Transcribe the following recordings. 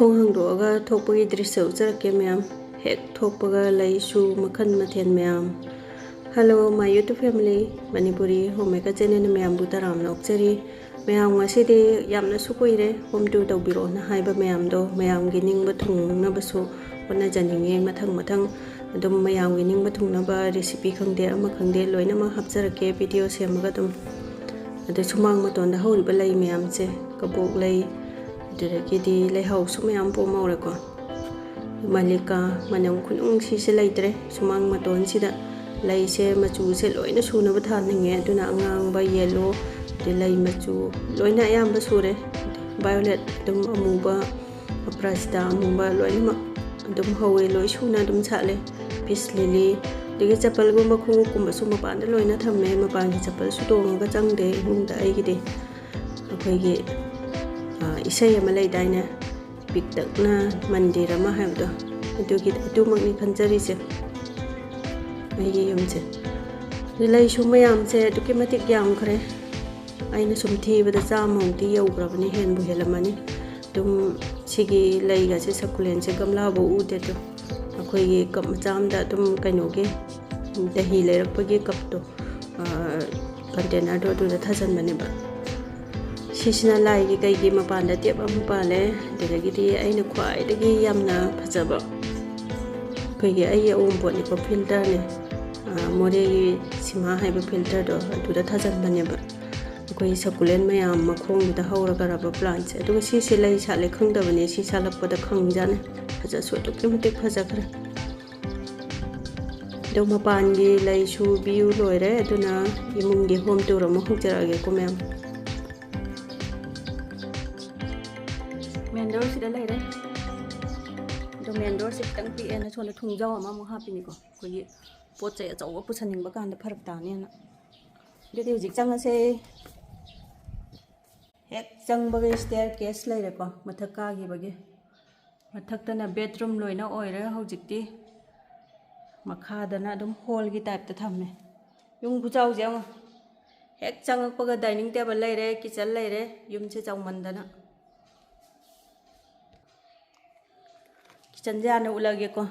thong hangdoga thokpagi drisya ujarake mayam hek thokpaga laisu makhan mathen mayam. Hello my YouTube family Manipuri homemaker channel mayam bu taram nokchari mayam ngasidi yamna sukoire home tour tawbiro na haiba mayam do mayam gi ningba thungna basu hona janinge mathang adum mayam gi ningba thungna ba recipe khangde ama khangde loina ma hapjarake video semaga dum ade sumang maton da hori ba lai mayam che kabok lai Diragidi lay house mayam po maureko malika manam khunung si se laitre sumang maton sida lay se machu se loina suna ba thaninge aduna angang ba yellow de lay machu loina ayam ba sure violet dum amuba aprasta amuba loina ma dum hawe loi suna dum chale peace lily digi chapal gu makhu kumba suma pan de loina thamme ma pan gi chapal su tong ga changde hungda ai gi de akhoi gi isay amalay daina bigdak na mandira ma habdo adugi adumang khanjari se ai yum che lay sumayam che duki matik yam khare aina sumthi bada chamong ti yograbani hen bu helamani dum sigi lay ga se succulent se gamla bo u de to akoi gi kap macham da dum kaino ge dahi lerakpagi kap to container do da thajan bane ba Sisina lai gi kai gi mapanda tep am pale diragidi aina khwai dagi yamna phajaba khoi gi ai om bo ni ko filter ne more gi sima hai ba filter do adu da thajan bane ba khoi succulent mayam makhong da hawra gara ba plant se adu si lai sa le khang da bane si salak pa da khang jane phaja so to kimte phaja khare do mapan gi lai su view loire aduna imung gi home tour mo khujara ge ko mem Main door sida lai re do main door sit tang pi ena chona thung jaw ma mu ha pi ni ko ko yi pot che chaw pu chaning ba kan da pharak ta ne na de de jik chang ase hek chang ba ge staircase lai re ko mathak ka gi ba ge mathak ta na bedroom loina oi re hojik ti makha da na dum hall gi type ta thamme yung bu chaw je hek chang pa ga dining table lai re kitchen lai re yum che chaw man da na Chanjana ulage ko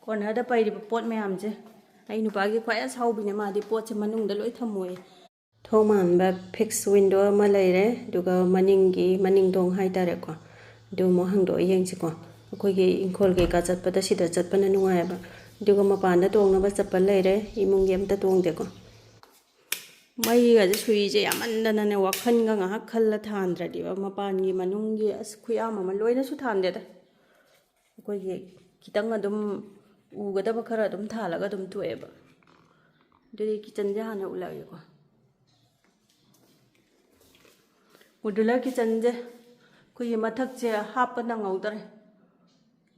corner da pai ri pot mayam je ai nu ba gi khwai sau bi ne ma di pot che manung da loi thamoi thoman ba fix window ma lai re duga maning dong hai ta re ko du mo hang do yeng chi ko khoi gi ingkhol ge ka chat pa da sida chat pa na nuai ba duga ma pan da tong na ba chapal lai re imung gem ta tong de ko mai ga je sui je yaman da na ne wakhan ga nga khal la than dra di ba ma pan gi manung gi as khuyam ma loi na su than de da ꯑꯩꯈꯣꯏꯒꯤ ꯈꯤꯇꯪ ꯑꯗꯨꯝ ꯎꯒꯗꯕ ꯈꯔ ꯑꯗꯨꯝ ꯊꯥꯜꯂꯒ ꯑꯗꯨꯝ ꯇꯣꯛꯑꯦꯕ ꯑꯗꯨꯗꯤ ꯀꯤꯆꯟꯁꯦ ꯍꯥꯟꯅ ꯎꯠꯂꯛꯑꯒꯦꯀꯣ modular ꯀꯤꯆꯟꯁꯦ ꯑꯩꯈꯣꯏꯒꯤ ꯃꯊꯛꯁꯦ ꯍꯥꯞꯄ ꯅꯪꯍꯧꯗ꯭ꯔꯦ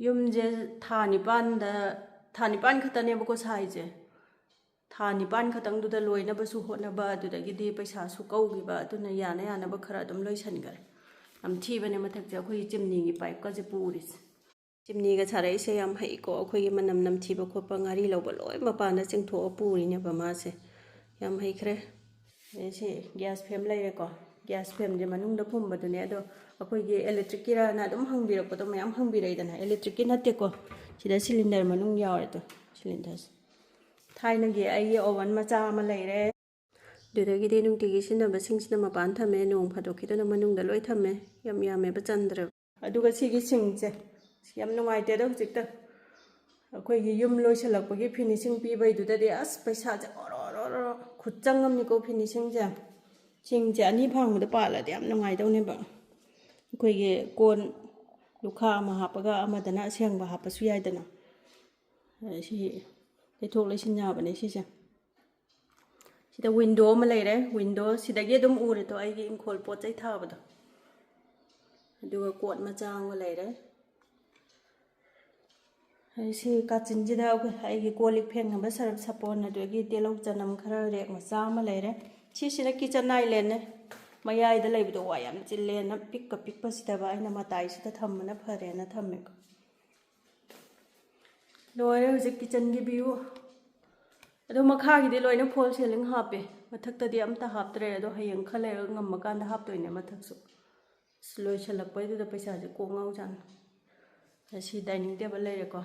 ꯌꯨꯝꯁꯦ ꯊꯥ ꯅꯤꯄꯥꯟ ꯈꯛꯇꯅꯦꯕꯀꯣ ꯁꯥꯏꯁꯦ ꯊꯥ ꯅꯤꯄꯥꯟ ꯈꯛꯇꯪꯗꯨꯗ ꯂꯣꯏꯅꯕꯁꯨ ꯍꯣꯠꯅꯕ ꯑꯗꯨꯗꯒꯤꯗꯤ ꯄꯩꯁꯥꯁꯨ ꯀꯧꯈꯤꯕ ꯑꯗꯨꯅ ꯌꯥꯅꯕ ꯈꯔ ꯑꯗꯨꯝ ꯂꯣꯏꯁꯟꯈꯔꯦ ꯌꯥꯝ ꯊꯤꯕꯅꯦ ꯃꯊꯛꯁꯦ ꯑꯩꯈꯣꯏꯒꯤ ꯆꯤꯝꯅꯤꯒꯤ ꯄꯥꯏꯞꯀꯁꯦ ꯄꯨꯔꯤꯁꯦ Chimney sarayse yam haiko akhoi manam namthiba khopa ngari lawba loi mapana chingtho puri ne ba ma se yam haikre se gas flame lai ko gas flame je manung da phum ba dune ado akhoi ge electric kira na dum hangbirak ko to mayam hangbirai dana electric ki natte ko sida cylinder manung yaw to cylinders thaina ge ai oven macha ma lai re dudagi de nung tigi sina ba singsina mapan thame nong phadok ki to manung da loi thame yam ba chandra aduga sigi singche yam nungai te do jikta akoi gi yum loi salak pagi finishing pi bai du da de as paisa ja oro khutchang am ni ko finishing ja ching ja ni phang da pa la de yam nungai dau ne ba akoi gi kon lukha ma hapaga amadana seng ba hapa su yai dana si le thok le sin ya ba ne si ja sida window ma lai re window sida ge dum ure to ai gi ingkhol pot chai tha ba do aduga kot ma chang wa lai re si kachin jida ai gi kolik pheng na ba sarap sapon adugi telok janam khara rek ma cha ma lai re si sina kitchen island ne mayai da lai bu wa yam chille na pik pa sida ba aina matai sida tham na phare na thamme loire hujik kitchen gi view ado makha gi de loina fall ceiling hape mathak ta di amta haptre ado hayeng khale ngam kan da hap toine mathak su ꯂꯣꯏꯁꯤꯜꯂꯛꯄꯩꯗꯨꯗ ꯄꯩꯁꯥꯁꯦ ꯀꯣꯛ ꯉꯥꯎꯖꯥꯠꯅꯤ ꯑꯁꯤ dining table ꯂꯩꯔꯦꯀꯣ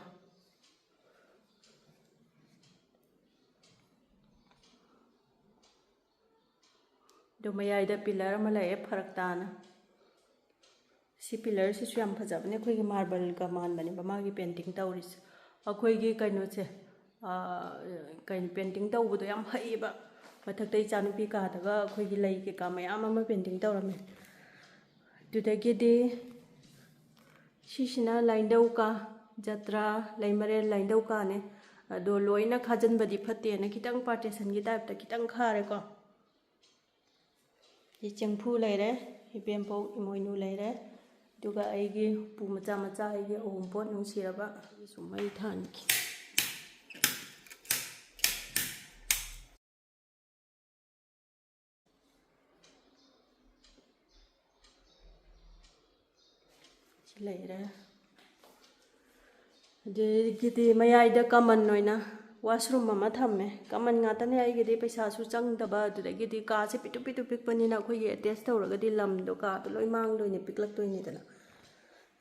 ꯑꯗꯨ ꯃꯌꯥꯏꯗ pillar ꯑꯃ ꯂꯩꯌꯦ ꯐꯔꯛ ꯇꯥꯅ ꯁꯤ ꯄꯤꯂꯔꯁꯤꯁꯨ ꯌꯥꯝ ꯐꯖꯕꯅꯦ ꯑꯩꯈꯣꯏꯒꯤ ꯃꯥꯔꯕꯜꯒ ꯃꯥꯟꯕꯅꯦꯕ ꯃꯥꯒꯤ ꯄꯦꯟꯇꯤꯡ ꯇꯧꯔꯤꯁꯦ ꯑꯩꯈꯣꯏꯒꯤ ꯀꯩꯅꯣꯁꯦ ꯀꯩꯅꯣ ꯄꯦꯟꯇꯤꯡ ꯇꯧꯕꯗꯣ ꯌꯥꯝ ꯍꯩꯌꯦꯕ ꯃꯊꯛꯇ ꯏꯆꯥꯅꯨꯄꯤ ꯀꯥꯗꯒ ꯑꯩꯈꯣꯏꯒꯤ ꯂꯩ ꯀꯩꯀꯥ ꯃꯌꯥꯝ ꯑꯃ ꯄꯦꯟꯇꯤꯡ ꯇꯧꯔꯝꯃꯦ ꯑꯗꯨꯗꯒꯤꯗꯤ ꯁꯤꯁꯤꯅ ꯂꯥꯏꯟꯗꯧ ꯀꯥ ꯖꯇ꯭ꯔꯥ ꯂꯩꯃꯔꯦꯜ ꯂꯥꯏꯟꯗꯧ ꯀꯥꯅꯦ ꯑꯗꯣ ꯂꯣꯏꯅ ꯈꯥꯖꯤꯟꯕꯗꯤ ꯐꯠꯇꯦꯅ ꯈꯤꯇꯪ ꯄꯥꯔꯇꯦꯁꯟꯒꯤ ꯇꯥꯏꯞꯇ ꯈꯤꯇꯪ ꯈꯥꯔꯦꯀꯣ ꯁꯤ ꯆꯦꯡꯐꯨ ꯂꯩꯔꯦ ꯏꯕꯦꯝꯄꯧ ꯏꯃꯣꯏꯅꯨ ꯂꯩꯔꯦ ꯑꯗꯨꯒ ꯑꯩꯒꯤ ꯎꯄꯨ ꯃꯆꯥ ꯃꯆꯥ ꯑꯩꯒꯤ ꯑꯋꯨꯟꯄꯣꯠ ꯅꯨꯡꯁꯤꯔꯕ ꯁꯤꯁꯨ ꯃꯩ ꯊꯥꯟꯈꯤ ꯁꯤ ꯂꯩꯔꯦ ꯑꯗꯒꯤꯗꯤ ꯃꯌꯥꯏꯗ ꯀꯃꯟ ꯑꯣꯏꯅ ꯋꯥꯁꯔꯨꯝ ꯑꯃ ꯊꯝꯃꯦ ꯀꯃꯟ ꯉꯥꯛꯇꯅꯦ ꯑꯩꯒꯤꯗꯤ ꯄꯩꯁꯥꯁꯨ ꯆꯪꯗꯕ ꯑꯗꯨꯗꯒꯤꯗꯤ ꯀꯥꯁꯦ ꯄꯤꯛꯇꯨ ꯄꯤꯛꯇꯨ ꯄꯤꯛꯄꯅꯤꯅ ꯑꯩꯈꯣꯏꯒꯤ ꯑꯦꯇꯦꯁ ꯇꯧꯔꯒꯗꯤ ꯂꯝꯗꯣ ꯀꯥꯗꯣ ꯂꯣꯏ ꯃꯥꯡꯗꯣꯏꯅꯦ ꯄꯤꯛꯂꯛꯇꯣꯏꯅꯤꯗꯅ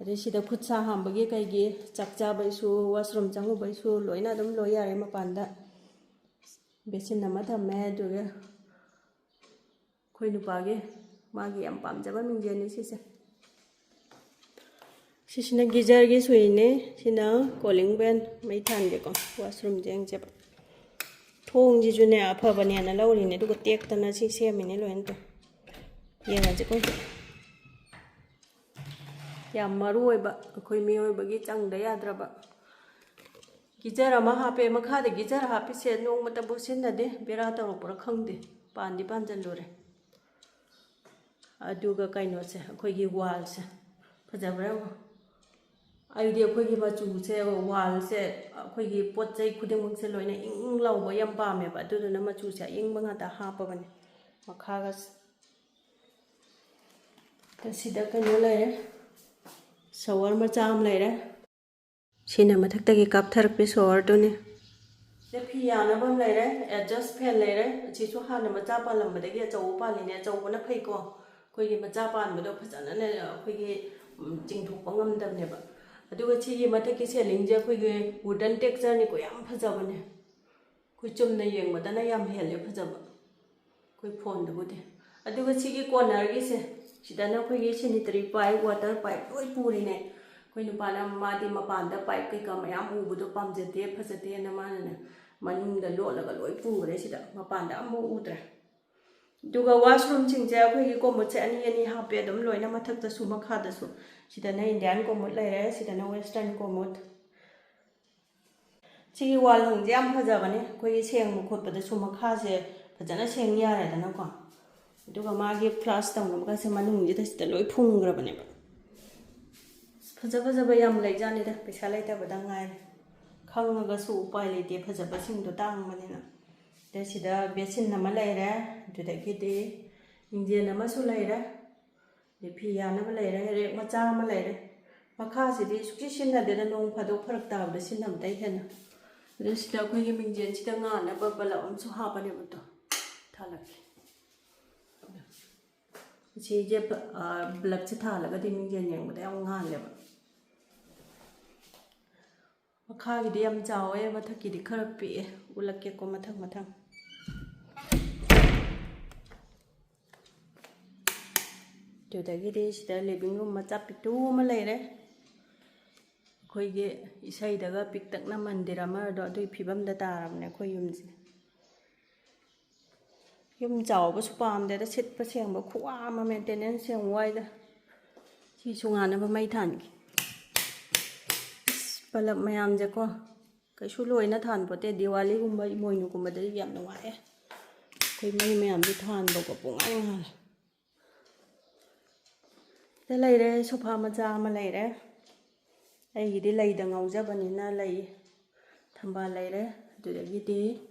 ꯑꯗꯩ ꯁꯤꯗ ꯈꯨꯠ ꯁꯥ ꯍꯥꯝꯕꯒꯤ ꯀꯩꯒꯤ ꯆꯥꯛ ꯆꯥꯕꯩꯁꯨ ꯋꯥꯁꯔꯨꯝ ꯆꯪꯉꯨꯕꯩꯁꯨ ꯂꯣꯏꯅ ꯑꯗꯨꯝ ꯂꯣꯏ ꯌꯥꯔꯦ ꯃꯄꯥꯟꯗ ꯕꯦꯁꯤꯟ ꯑꯃ ꯊꯝꯃꯦ ꯑꯗꯨꯒ ꯑꯩꯈꯣই ꯅꯨꯄꯥꯒꯤ ꯃꯥꯒꯤ ꯌꯥꯝ ꯄꯥꯝꯖꯕ ꯃꯤꯡꯖꯦꯜꯅꯤ ꯁꯤꯁꯦ ꯁꯤꯁꯤꯅ ꯒꯤꯖꯔꯒꯤ ꯁꯨꯏꯅꯦ ꯁꯤꯅ ꯀꯣꯂꯤꯡ ꯕꯦꯜ ꯃꯩ ꯊꯥꯟꯒꯦꯀꯣ ꯋꯥꯁꯔꯨꯝꯁꯦ ꯌꯦꯡꯁꯦꯕ ꯊꯣꯡꯁꯤꯁꯨꯅꯦ ꯑꯐꯕꯅꯦꯅ ꯂꯧꯔꯤꯅꯦ ꯑꯗꯨꯒ ꯇꯦꯛꯇꯅ ꯁꯤ ꯁꯦꯝꯃꯤꯅꯦ ꯂꯣꯏꯅ ꯇꯧ ꯌꯦꯡꯉꯁꯤꯀꯣ ꯌꯥꯝ ꯃꯔꯨ ꯑꯣꯏꯕ ꯑꯩꯈꯣꯏ ꯃꯤꯑꯣꯏꯕꯒꯤ ꯆꯪꯗ ꯌꯥꯗ꯭ꯔꯕ ꯒꯤꯖꯔ ꯑꯃ ꯍꯥꯞꯄꯦ ꯃꯈꯥꯗ ꯒꯤꯖꯔ ꯍꯥꯞꯄꯤꯁꯦ ꯅꯣꯡꯃꯇꯕꯨ ꯁꯤꯖꯤꯟꯅꯗꯦ ꯕꯦꯔꯥ ꯇꯧꯔꯛꯄ꯭ꯔꯥ ꯈꯪꯗꯦ ꯄꯥꯟꯗꯤ ꯄꯥꯟꯁꯤꯜꯂꯨꯔꯦ ꯑꯗꯨꯒ ꯀꯩꯅꯣꯁꯦ ꯑꯩꯈꯣꯏꯒꯤ ꯋꯥꯜꯁꯦ ꯐꯖꯕ꯭ꯔꯥ ꯑꯩꯗꯤ ꯑꯩꯈꯣꯏꯒꯤ ꯃꯆꯨꯁꯦ ꯋꯥꯜꯁꯦ ꯑꯩꯈꯣꯏꯒꯤ ꯄꯣꯠ ꯆꯩ ꯈꯨꯗꯤꯡꯃꯛꯁꯦ ꯂꯣꯏꯅ ꯏꯪ ꯏꯪ ꯂꯥꯎꯕ ꯌꯥꯝ ꯄꯥꯝꯃꯦꯕ ꯑꯗꯨꯗꯨꯅ ꯃꯆꯨꯁꯦ ꯑꯏꯪꯕ ꯉꯥꯛꯇ ꯍꯥꯞꯄꯕꯅꯦ ꯃꯈꯥꯒꯁꯦ ꯁꯤꯗ ꯀꯩꯅꯣ ꯂꯩꯔꯦ ꯁꯣꯋꯔ ꯃꯆꯥ ꯑꯃ ꯂꯩꯔꯦ ꯁꯤꯅ ꯃꯊꯛꯇꯒꯤ ꯀꯥꯞꯊꯔꯛꯄꯤ ꯁꯣꯋꯔꯗꯨꯅꯤ ꯁꯤꯗ ꯐꯤ ꯌꯥꯅꯕ ꯑꯃ ꯂꯩꯔꯦ ꯑꯦꯗꯖꯁ ꯐꯦꯟ ꯂꯩꯔꯦ ꯑꯁꯤꯁꯨ ꯍꯥꯟꯅ ꯃꯆꯥ ꯄꯥꯜꯂꯝꯕꯗꯒꯤ ꯑꯆꯧꯕ ꯄꯥꯜꯂꯤꯅꯦ ꯑꯆꯧꯕꯅ ꯐꯩꯀꯣ ꯑꯩꯈꯣꯏꯒꯤ ꯃꯆꯥ ꯄꯥꯟꯕꯗꯣ ꯐꯖꯅ ꯑꯩꯈꯣꯏꯒꯤ ꯆꯤꯡꯊꯣꯛꯄ ꯉꯝꯗꯕꯅꯦꯕ ꯑꯗꯨꯒ ꯁꯤꯒꯤ ꯃꯊꯛꯀꯤ ꯁꯦꯂꯤꯡꯁꯦ ꯑꯩꯈꯣꯏꯒꯤ ꯋꯨꯗꯟ ꯇꯦꯛꯆꯔꯅꯤꯀꯣ ꯌꯥꯝ ꯐꯖꯕꯅꯦ ꯑꯩꯈꯣꯏ ꯆꯨꯝꯅ ꯌꯦꯡꯕꯗꯅ ꯌꯥꯝ ꯍꯦꯜꯂꯦ ꯐꯖꯕ ꯑꯩꯈꯣꯏ ꯐꯣꯟꯗꯕꯨꯗꯤ ꯑꯗꯨꯒ ꯁꯤꯒꯤ ꯀꯣर्नꯔꯒꯤꯁꯦ ꯁꯤꯗꯅ ꯑꯩꯈꯣꯏꯒꯤ ꯁꯦꯅꯤꯇꯔꯤ ꯄꯥꯏꯞ ꯋꯥꯇꯔ ꯄꯥꯏꯞ ꯂꯣꯏ ꯄꯨꯔꯤꯅꯦ ꯑꯩꯈꯣꯏ ꯅꯨꯄꯥꯅ ꯃꯥꯗꯤ ꯃꯄꯥꯟꯗ ꯄꯥꯏꯞ ꯀꯩꯀꯥ ꯃꯌꯥꯝ ꯎꯕꯗꯣ ꯄꯥꯝꯖꯗꯦ ꯐꯖꯗꯦꯅ ꯃꯥꯅꯅꯦ ꯃꯅꯨꯡꯗ ꯂꯣꯠꯂꯒ ꯂꯣꯏ ꯄꯨꯈ꯭ꯔꯦ ꯁꯤꯗ ꯃꯄꯥꯟꯗ ꯑꯃꯐꯥꯎ ꯎꯗ꯭ꯔꯦ ꯑꯗꯨꯒ ꯋꯥꯁꯔꯨꯝꯁꯤꯡꯁꯦ ꯑꯩꯈꯣꯏꯒꯤ ꯀꯣꯃꯨꯠꯁꯦ ꯑꯅꯤ ꯑꯅꯤ ꯍꯥꯞꯄꯦ ꯑꯗꯨꯝ ꯂꯣꯏꯅ ꯃꯊꯛꯇꯁꯨ ꯃꯈꯥꯗꯁꯨ ꯁꯤꯗꯅ ꯏꯟꯗꯤꯌꯥꯟ ꯀꯣꯃꯨꯠ ꯂꯩꯔꯦ ꯁꯤꯗꯅ ꯋꯦꯁꯇꯔꯟ ꯀꯣꯃꯨꯠ ꯁꯤꯒꯤ ꯋꯥꯜꯍꯪꯁꯦ ꯌꯥꯝ ꯐꯖꯕꯅꯦ ꯑꯩꯈꯣꯏꯒꯤ ꯁꯦꯡꯕ ꯈꯣꯠꯄꯗꯁꯨ ꯃꯈꯥꯁꯦ ꯐꯖꯅ ꯁꯦꯡ ꯌꯥꯔꯦꯗꯅꯀꯣ ꯑꯗꯨꯒ ꯃꯥꯒꯤ ꯐ꯭ꯂꯥꯁ ꯇꯧꯅꯕꯒꯁꯦ ꯃꯅꯨꯡꯁꯤꯗ ꯁꯤꯗ ꯂꯣꯏ ꯐꯨꯝꯈ꯭ꯔꯕꯅꯦꯕ ꯐꯖ ꯐꯖꯕ ꯌꯥꯝ ꯂꯩꯖꯥꯠꯅꯤꯗ ꯄꯩꯁꯥ ꯂꯩꯇꯕꯗ ꯉꯥꯏꯔꯦ ꯈꯪꯉꯒꯁꯨ ꯎꯄꯥꯏ ꯂꯩꯇꯦ ꯐꯖꯕꯁꯤꯡꯗꯣ ꯇꯥꯡꯕꯅꯤꯅ ꯑꯗ ꯁꯤꯗ ꯕꯦꯁꯤꯟ ꯑꯃ ꯂꯩꯔꯦ ꯑꯗꯨꯗꯒꯤꯗꯤ ꯏꯟꯖꯤꯟ ꯑꯃꯁꯨ ꯂꯩꯔꯦ ꯑꯗꯩ ꯐꯤ ꯌꯥꯅꯕ ꯂꯩꯔꯦ ꯔꯦꯛ ꯃꯆꯥ ꯑꯃ ꯂꯩꯔꯦ ꯃꯈꯥꯁꯤꯗꯤ ꯁꯨꯡꯁꯤ ꯁꯤꯖꯤꯟꯅꯗꯦꯗ ꯅꯣꯡ ꯐꯥꯗꯣꯛ ꯐꯔꯛ ꯇꯥꯕꯗ ꯁꯤꯖꯤꯟꯅꯕꯗꯩ ꯍꯦꯟꯅ ꯑꯗ ꯁꯤꯗ ꯑꯩꯈꯣꯏꯒꯤ ꯃꯤꯡꯖꯦꯜꯁꯤꯗ ꯉꯥꯟꯅꯕ ꯕꯂꯞ ꯑꯃꯁꯨ ꯍꯥꯞꯄꯅꯦꯕꯗꯣ ꯊꯥꯜꯂꯛꯀꯦ ꯁꯤꯁꯦ ꯕꯂꯞꯁꯦ ꯊꯥꯜꯂꯒꯗꯤ ꯃꯤꯡꯖꯦꯜ ꯌꯦꯡꯕꯗ ꯌꯥꯝ ꯉꯥꯜꯂꯦꯕ ꯃꯈꯥꯒꯤꯗꯤ ꯌꯥꯝ ꯆꯥꯎꯋꯦ ꯃꯊꯛꯀꯤꯗꯤ ꯈꯔ ꯄꯤꯛꯑꯦ ꯎꯠꯂꯛꯀꯦꯀꯣ ꯃꯊꯪ ꯃꯊꯪ ꯑꯗꯨꯗꯒꯤꯗꯤ ꯁꯤꯗ ꯂꯤꯚꯤꯡ ꯔꯨꯝ ꯃꯆꯥ ꯄꯤꯛꯇꯨ ꯑꯃ ꯂꯩꯔꯦ ꯑꯩꯈꯣꯏꯒꯤ ꯏꯁꯩꯗꯒ ꯄꯤꯛꯇꯛꯅ ꯃꯟꯗꯤꯔ ꯑꯃꯗꯣ ꯑꯗꯨꯒꯤ ꯐꯤꯕꯝꯗ ꯇꯥꯔꯕꯅꯦ ꯑꯩꯈꯣꯏ ꯌꯨꯝꯁꯦ ꯌꯨꯝ ꯆꯥꯎꯕꯁꯨ ꯄꯥꯝꯗꯦꯗ ꯁꯤꯠꯄ ꯁꯦꯡꯕ ꯈꯨꯋꯥ ꯑꯃ ꯃꯦꯟꯇꯦꯅꯦꯟꯁ ꯌꯥꯝ ꯋꯥꯏꯗ ꯁꯤꯁꯨ ꯉꯥꯟꯅꯕ ꯃꯩ ꯊꯥꯟꯈꯤ ꯕꯂꯞ ꯃꯌꯥꯝꯁꯦꯀꯣ ꯀꯩꯁꯨ ꯂꯣꯏꯅ ꯊꯥꯟꯄꯣꯠꯇꯦ ꯗꯤꯋꯥꯂꯤꯒꯨꯝꯕ ꯏꯃꯣꯏꯅꯨꯒꯨꯝꯕꯗꯗꯤ ꯌꯥꯝ ꯅꯨꯡꯉꯥꯏꯌꯦ ꯑꯩꯈꯣꯏ ꯃꯩ ꯃꯌꯥꯝꯁꯦ ꯊꯥꯟꯕꯀꯣ ꯄꯨꯡꯉꯥꯟ ꯉꯥꯜꯂꯦ ꯁꯤꯗ ꯂꯩꯔꯦ ꯁꯣꯐꯥ ꯃꯆꯥ ꯑꯃ ꯂꯩꯔꯦ ꯑꯩꯒꯤꯗꯤ ꯂꯩꯗ ꯉꯥꯎꯖꯕꯅꯤꯅ ꯂꯩ ꯊꯝꯕꯥꯜ ꯂꯩꯔꯦ ꯑꯗꯨꯗꯒꯤꯗꯤ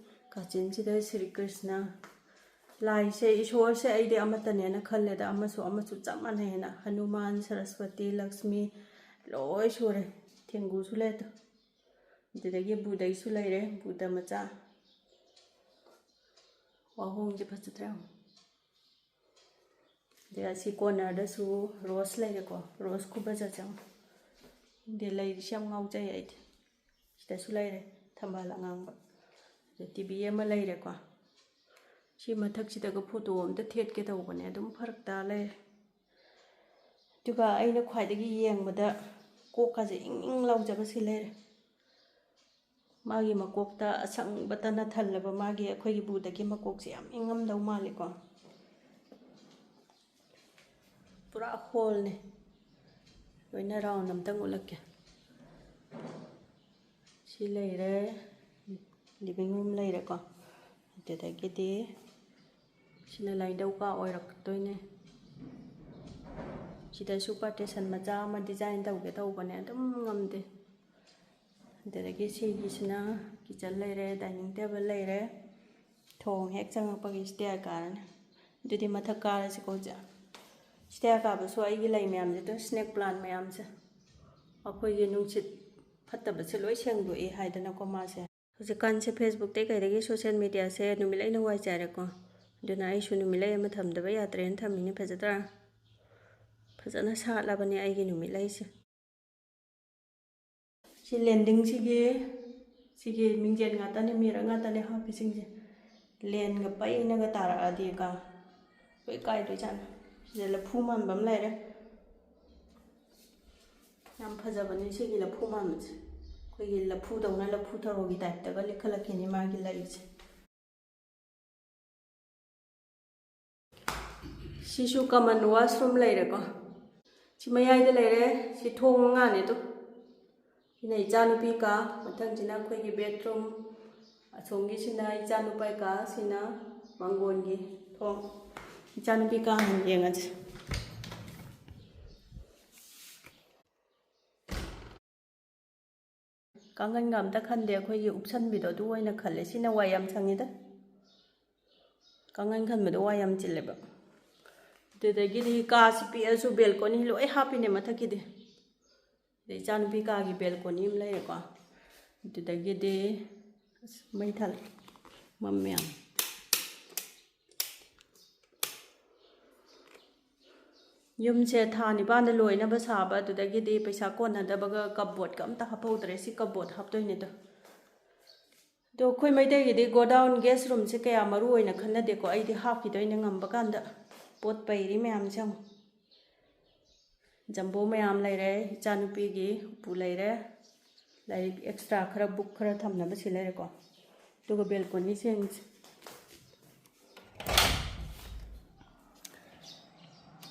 ꯀꯥꯆꯤꯟꯁꯤꯗ ꯁ꯭ꯔꯤ ꯀ꯭ꯔꯤꯁꯅ ꯂꯥꯏꯁꯦ ꯏꯁꯣꯔꯁꯦ ꯑꯩꯗꯤ ꯑꯃꯠꯇꯅꯦꯅ ꯈꯜꯂꯦꯗ ꯑꯃꯁꯨ ꯆꯞ ꯃꯥꯟꯅꯩꯅ ꯍꯅꯨꯃꯥꯟ ꯁꯔꯁꯋꯇꯤ ꯂꯛꯁꯃꯤ ꯂꯣꯏ ꯁꯨꯔꯦ ꯊꯦꯡꯒꯨꯁꯨ ꯂꯩꯗ ꯑꯗꯨꯗꯒꯤ ꯕꯨꯙꯩꯁꯨ ꯂꯩꯔꯦ ꯕꯨꯙ ꯃꯆꯥ ꯋꯥꯍꯣꯡꯁꯦ ꯐꯖꯗ꯭ꯔꯦ ꯗ ꯑꯁꯤ ꯀꯣꯔꯅꯔꯗꯁꯨ ꯔꯣꯁ ꯂꯩꯔꯦꯀꯣ ꯔꯣꯁ ꯈꯨꯕꯖ ꯆꯪ ꯗ ꯂꯩꯔꯤꯁꯤ ꯌꯥꯝ ꯉꯥꯎꯖꯩ ꯑꯩꯗꯤ ꯁꯤꯗꯁꯨ ꯂꯩꯔꯦ ꯊꯝꯕꯥꯜ ꯑꯉꯥꯡꯕ ꯑꯗ ꯇꯤꯚꯤ ꯑꯃ ꯂꯩꯔꯦꯀꯣ ꯁꯤ ꯃꯊꯛꯁꯤꯗꯒ ꯐꯣꯇꯣ ꯑꯝꯇ ꯊꯦꯠꯀꯦ ꯇꯧꯕꯅꯦ ꯑꯗꯨꯝ ꯐꯔꯛ ꯇꯥ ꯂꯩꯔꯦ ꯑꯗꯨꯒ ꯑꯩꯅ ꯈ꯭ꯋꯥꯏꯗꯒꯤ ꯌꯦꯡꯕꯗ ꯀꯣꯛꯀꯁꯦ ꯏꯪ ꯏꯪ ꯂꯥꯎꯖꯕꯁꯤ ꯂꯩꯔꯦ ꯃꯥꯒꯤ ꯃꯀꯣꯛꯇ ꯑꯁꯪꯕꯇꯅ ꯊꯜꯂꯕ ꯃꯥꯒꯤ ꯑꯩꯈꯣꯏꯒꯤ ꯕꯨꯗꯒꯤ ꯃꯀꯣꯛꯁꯦ ꯌꯥꯝ ꯏꯪꯉꯝꯗꯧ ꯃꯥꯜꯂꯤꯀꯣ ꯄꯨꯔꯥ ꯍꯣꯜꯅꯦ ꯂꯣꯏꯅ ꯔꯥꯎꯟ ꯑꯝꯇꯪ ꯎꯠꯂꯛꯀꯦ ꯁꯤ ꯂꯩꯔꯦ ꯂꯤꯚꯤꯡ ꯔꯨꯝ ꯂꯩꯔꯦꯀꯣ ꯑꯗꯨꯗꯒꯤꯗꯤ ꯁꯤꯅ ꯂꯥꯏꯟꯗꯧ ꯀꯥ ꯑꯣꯏꯔꯛꯇꯣꯏꯅꯦ ꯁꯤꯗꯁꯨ ꯄꯥꯔꯇꯤꯁꯟ ꯃꯆꯥ ꯑꯃ ꯗꯤꯖꯥꯏꯟ ꯇꯧꯒꯦ ꯇꯧꯕꯅꯦ ꯑꯗꯨꯝ ꯉꯝꯗꯦ ꯑꯗꯨꯗꯒꯤ ꯁꯤꯒꯤꯁꯤꯅ ꯀꯤꯠꯆꯟ ꯂꯩꯔꯦ ꯗꯥꯏꯅꯤꯡ ꯇꯦꯕꯜ ꯂꯩꯔꯦ ꯊꯣꯡ ꯍꯦꯛ ꯆꯪꯉꯛꯄꯒꯤ ꯁ꯭ꯇꯦꯌꯔ ꯀꯥꯔꯅꯤ ꯑꯗꯨꯗꯤ ꯃꯊꯛ ꯀꯥꯔꯁꯤꯀꯣ ꯍꯧꯖꯤꯛ ꯁ꯭ꯇꯦꯌꯔ ꯀꯥꯕꯁꯨ ꯑꯩꯒꯤ ꯂꯩ ꯃꯌꯥꯝꯁꯤꯗ ꯁ꯭ꯅꯦꯛ ꯄ꯭ꯂꯥꯟ ꯃꯌꯥꯝꯁꯦ ꯑꯩꯈꯣꯏꯒꯤ ꯅꯨꯡꯁꯤꯠ ꯐꯠꯇꯕꯁꯦ ꯂꯣꯏ ꯁꯦꯡꯗꯣꯛꯏ ꯍꯥꯏꯗꯅꯀꯣ ꯃꯥꯁꯦ ꯍꯧꯖꯤꯛꯀꯥꯟꯁꯦ ꯐꯦꯁꯕꯨꯛꯇꯩ ꯀꯩꯗꯒꯤ ꯁꯣꯁꯤꯌꯦꯜ ꯃꯤꯗꯤꯌꯥꯁꯦ ꯅꯨꯃꯤꯠꯂꯩꯅ ꯋꯥꯏ ꯆꯥꯏꯔꯦꯀꯣ ꯑꯗꯨꯅ ꯑꯩꯁꯨ ꯅꯨꯃꯤꯠꯂꯩ ꯑꯃ ꯊꯝꯗꯕ ꯌꯥꯗ꯭ꯔꯦꯅ ꯊꯝꯃꯤꯅꯤ ꯐꯖꯗ꯭ꯔꯥ ꯐꯖꯅ ꯁꯥꯠꯂꯕꯅꯦ ꯑꯩꯒꯤ ꯅꯨꯃꯤꯠꯂꯩꯁꯦ ꯁꯤ ꯂꯦꯟꯗꯤꯡꯁꯤꯒꯤ ꯃꯤꯡꯖꯦꯜ ꯉꯥꯛꯇꯅꯦ ꯃꯤꯔꯛ ꯉꯥꯛꯇꯅꯦ ꯍꯥꯞꯄꯤꯁꯤꯡꯁꯦ ꯂꯦꯟꯒ ꯄꯩꯅꯒ ꯇꯥꯔꯛꯑꯗꯤꯀꯣ ꯂꯣꯏ ꯀꯥꯏꯗꯣꯏꯖꯥꯠꯅꯤ ꯁꯤꯗ ꯂꯐꯨ ꯃꯥꯟꯕ ꯑꯃ ꯂꯩꯔꯦ ꯌꯥꯝ ꯐꯖꯕꯅꯤ ꯁꯤꯒꯤ ꯂꯐꯨ ꯃꯥꯟꯕꯁꯦ ꯑꯩꯈꯣꯏꯒꯤ ꯂꯐꯨꯗꯧꯅ ꯂꯐꯨ ꯊꯔꯣꯒꯤ ꯇꯥꯏꯞꯇꯒ ꯂꯤꯈꯠꯂꯛꯈꯤꯅꯤ ꯃꯥꯒꯤ ꯂꯩꯁꯦ ꯁꯤꯁꯨ ꯀꯃꯟ ꯋꯥꯁꯔꯨꯝ ꯂꯩꯔꯦꯀꯣ ꯁꯤ ꯃꯌꯥꯏꯗ ꯂꯩꯔꯦ ꯁꯤ ꯊꯣꯡ ꯃꯉꯥꯅꯦ ꯑꯗꯨ ꯁꯤꯅ ꯏꯆꯥꯅꯨꯄꯤ ꯀꯥ ꯃꯊꯪꯁꯤꯅ ꯑꯩꯈꯣꯏꯒꯤ ꯕꯦꯠꯔꯨꯝ ꯑꯁꯣꯝꯒꯤꯁꯤꯅ ꯏꯆꯥꯅꯨꯄꯥ ꯀꯥ ꯁꯤꯅ ꯃꯥꯡꯒꯣꯟꯒꯤ ꯊꯣꯡ ꯏꯆꯥꯅꯨꯄꯤ ꯀꯥ ꯍꯥꯟꯅ ꯌꯦꯡꯉꯁꯤ ꯀꯥꯡꯒꯟꯒ ꯑꯝꯇ ꯈꯟꯗꯦ ꯑꯩꯈꯣꯏꯒꯤ ꯎꯞꯁꯟꯕꯤꯗꯣ ꯑꯗꯨ ꯑꯣꯏꯅ ꯈꯜꯂꯦ ꯁꯤꯅ ꯋꯥꯏ ꯌꯥꯝ ꯁꯪꯉꯤꯗ ꯀꯥꯡꯒꯟ ꯈꯟꯕꯗꯣ ꯋꯥꯏ ꯌꯥꯝ ꯆꯤꯜꯂꯦꯕ ꯑꯗꯨꯗꯒꯤꯗꯤ ꯀꯥꯁꯤ ꯄꯤꯛꯑꯁꯨ ꯕꯦꯜꯀꯣꯅꯤ ꯂꯣꯏ ꯍꯥꯞꯄꯤꯅꯦ ꯃꯊꯛꯀꯤꯗꯤ ꯑꯗꯩ ꯏꯆꯥꯅꯨꯄꯤ ꯀꯥꯒꯤ ꯕꯦꯜꯀꯣꯅꯤ ꯑꯃ ꯂꯩꯔꯦꯀꯣ ꯑꯗꯨꯗꯒꯤꯗꯤ ꯑꯁ ꯃꯩ ꯊꯥꯜꯂꯦ ꯃꯝꯃꯦ ꯌꯥꯝ ꯌꯨꯝꯁꯦ ꯊꯥ 9ꯗ ꯂꯣꯏꯅꯕ ꯁꯥꯕ ꯑꯗꯨꯗꯒꯤꯗꯤ ꯄꯩꯁꯥ ꯀꯣꯟꯅꯗꯕꯒ ꯀꯞꯕꯣꯔꯗꯀ ꯑꯝꯇ ꯍꯥꯞꯍꯧꯗ꯭ꯔꯦ ꯁꯤ ꯀꯞꯕꯣꯔꯗ ꯍꯥꯞꯇꯣꯏꯅꯦꯗꯣ ꯑꯗꯣ ꯑꯩꯈꯣꯏ ꯃꯩꯇꯩꯒꯤꯗꯤ ꯒꯣꯗꯥꯎꯟ ꯒꯦꯁ ꯔꯨꯝꯁꯦ ꯀꯌꯥ ꯃꯔꯨ ꯑꯣꯏꯅ ꯈꯟꯅꯗꯦꯀꯣ ꯑꯩꯗꯤ ꯍꯥꯞꯈꯤꯗꯣꯏꯅꯦ ꯉꯝꯕ ꯀꯥꯟꯗ ꯄꯣꯠ ꯄꯩꯔꯤ ꯃꯌꯥꯝꯁꯦ ꯑꯃꯨꯛ ꯖꯝꯕꯣ ꯃꯌꯥꯝ ꯂꯩꯔꯦ ꯏꯆꯥꯅꯨꯄꯤꯒꯤ ꯎꯄꯨ ꯂꯩꯔꯦ ꯂꯥꯏꯔꯤꯛ ꯑꯦꯛꯁꯇ꯭ꯔꯥ ꯈꯔ ꯕꯨꯛ ꯈꯔ ꯊꯝꯅꯕꯁꯤ ꯂꯩꯔꯦꯀꯣ ꯑꯗꯨꯒ ꯕꯦꯜꯀꯣꯅꯤ ꯁꯦꯡꯁꯦ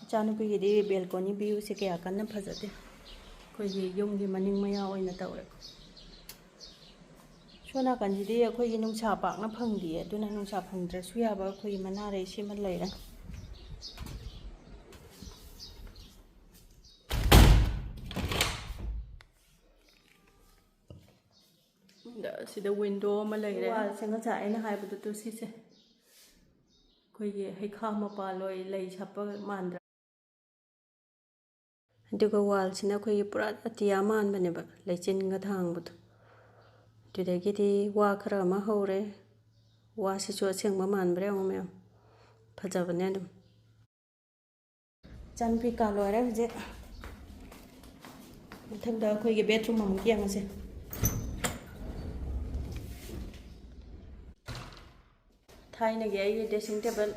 ꯏꯆꯥꯅꯨꯄꯤꯒꯤꯗꯤ ꯕꯦꯜꯀꯣꯅꯤ ꯚ꯭ꯌꯨꯁꯦ ꯀꯌꯥ ꯀꯟꯅ ꯐꯖꯗꯦ ꯑꯩꯈꯣꯏꯒꯤ ꯌꯨꯝꯒꯤ ꯃꯅꯤꯡ ꯃꯌꯥ ꯑꯣꯏꯅ ꯇꯧꯔꯦ ꯁꯣꯝ ꯅꯥꯀꯟꯁꯤꯗꯤ ꯑꯩꯈꯣꯏꯒꯤ ꯅꯨꯡꯁꯥ ꯄꯥꯛꯅ ꯐꯪꯗꯦꯌꯦ ꯑꯗꯨꯅ ꯅꯨꯡꯁꯥ ꯐꯪꯗ꯭ꯔꯁꯨ ꯌꯥꯕ ꯑꯩꯈꯣꯏꯒꯤ ꯃꯅꯥꯔꯩ ꯁꯤꯃ ꯂꯩꯔꯦ ꯁꯤꯗ ꯋꯤꯟꯗꯣ ꯑꯃ ꯂꯩꯔꯦ ꯋꯥꯜꯁꯦ ꯉꯁꯥꯏ ꯑꯩꯅ ꯍꯥꯏꯕꯗꯨ ꯁꯤꯁꯦ ꯑꯩꯈꯣꯏꯒꯤ ꯍꯩꯈꯥ ꯃꯄꯥꯟꯂꯣꯏ ꯂꯩ ꯁꯥꯠꯄ ꯃꯥꯟꯗ꯭ꯔꯥ ꯑꯗꯨꯒ ꯋꯥꯜꯁꯤꯅ ꯑꯩꯈꯣꯏꯒꯤ ꯄꯨꯔꯥ ꯑꯇꯤꯌꯥ ꯃꯥꯟꯕꯅꯦꯕ ꯂꯩꯆꯤꯟꯒ ꯊꯥꯡꯕꯗꯣ ꯑꯗꯨꯗꯒꯤꯗꯤ ꯋꯥ ꯈꯔ ꯑꯃ ꯍꯧꯔꯦ ꯋꯥꯁꯤꯁꯨ ꯑꯁꯦꯡꯕ ꯃꯥꯟꯕ꯭ꯔꯥ ꯌꯦꯡꯉꯣ ꯃꯌꯥꯝ ꯐꯖꯕꯅꯦ ꯑꯗꯨꯝ ꯏꯆꯥꯅꯨꯄꯤ ꯀꯥ ꯂꯣꯏꯔꯦ ꯍꯧꯖꯤꯛ ꯃꯊꯪꯗ ꯑꯩꯈꯣꯏꯒꯤ ꯕꯦꯠꯔꯨꯝ ꯑꯃꯨꯛ ꯌꯦꯡꯉꯁꯦ ꯊꯥꯏꯅꯒꯤ ꯑꯩꯒꯤ ꯗ꯭ꯔꯦꯁꯤꯡ ꯇꯦꯕꯜ